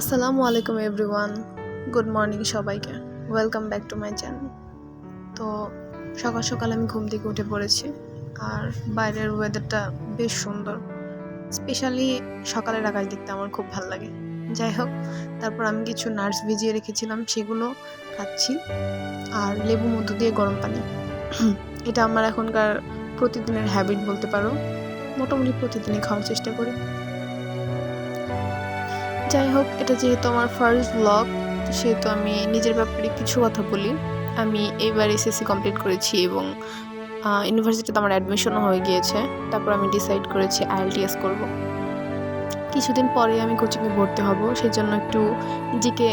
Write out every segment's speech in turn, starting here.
আসসালামু আলাইকুম everyone, good morning সবাইকে। Welcome back to my channel. তো সকাল সকাল আমি ঘুম থেকে উঠে পড়েছি, আর বাইরের ওয়েদারটা বেশ সুন্দর। স্পেশালি সকালের আকাশ দেখতে আমার খুব ভালো লাগে। যাই হোক, তারপর আমি কিছু নাটস ভিজিয়ে রেখেছিলাম, সেগুলো খাচ্ছি, আর লেবু মধু দিয়ে গরম পানি। এটা আমার এখনকার প্রতিদিনের হ্যাবিট বলতে পারো। মোটামুটি প্রতিদিনই খাওয়ার চেষ্টা করি। যাই হোক, এটা যেহেতু আমার ফার্স্ট ব্লগ, সেহেতু আমি নিজের ব্যাপারে কিছু কথা বলি। আমি এইবার এসএসসি কমপ্লিট করেছি এবং ইউনিভার্সিটিতে আমার অ্যাডমিশনও হয়ে গিয়েছে। তারপর আমি ডিসাইড করেছি আইএলটিএস করব। কিছুদিন পরে আমি কোচিংয়ে ভর্তি হব, সেই জন্য একটু নিজেকে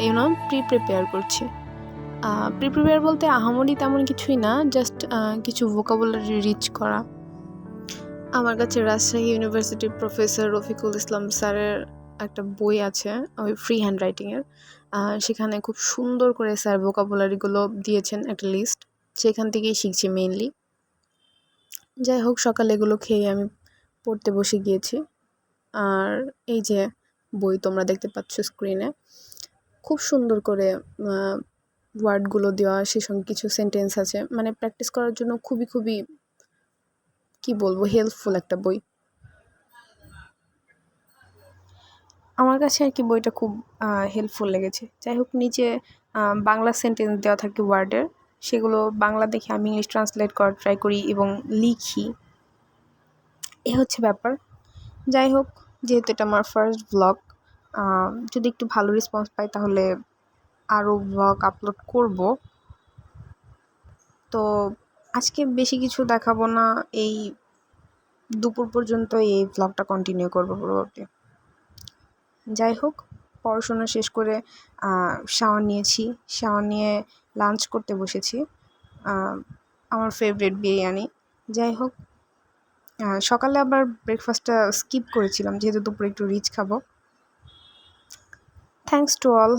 প্রিপেয়ার করছি। প্রিপেয়ার বলতে আহামরি তেমন কিছুই না, জাস্ট কিছু ভোকাবুলারি রিচ করা। আমার কাছে রাজশাহী ইউনিভার্সিটির প্রফেসর রফিকুল ইসলাম স্যারের একটা বই আছে, ওই ফ্রি হ্যান্ড রাইটিংয়ের। সেখানে খুব সুন্দর করে স্যার ভোকাবুলারিগুলো দিয়েছেন, একটা লিস্ট, সেখান থেকেই শিখছি মেইনলি। যাই হোক, সকালে এগুলো খেয়ে আমি পড়তে বসে গিয়েছি। আর এই যে বই তোমরা দেখতে পাচ্ছ স্ক্রিনে, খুব সুন্দর করে ওয়ার্ডগুলো দেওয়া, সে সঙ্গে কিছু সেন্টেন্স আছে, মানে প্র্যাকটিস করার জন্য খুবই খুবই কি বলবো, হেল্পফুল একটা বই। আমার কাছে আর কি বইটা খুব হেল্পফুল লেগেছে। যাই হোক, নিচে বাংলা সেন্টেন্স দেওয়া থাকে ওয়ার্ডের, সেগুলো বাংলা দেখে আমি ইংলিশ ট্রান্সলেট করার ট্রাই করি এবং লিখি। এ হচ্ছে ব্যাপার। যাই হোক, যেহেতু এটা আমার ফার্স্ট ব্লগ, যদি একটু ভালো রেসপন্স পাই তাহলে আরও ব্লগ আপলোড করব। তো আজকে বেশি কিছু দেখাবো না, এই দুপুর পর্যন্ত এই ব্লগটা কন্টিনিউ করবো পুরোপুরি। যাই হোক, পড়াশোনা শেষ করে শাওয়ার নিয়েছি, শাওয়ার নিয়ে লাঞ্চ করতে বসেছি, আমার ফেভারিট বিরিয়ানি। যাই হোক, সকালে আবার ব্রেকফাস্টটা স্কিপ করেছিলাম, যেহেতু দুপুরে একটু রিচ খাবো। Thanks to all.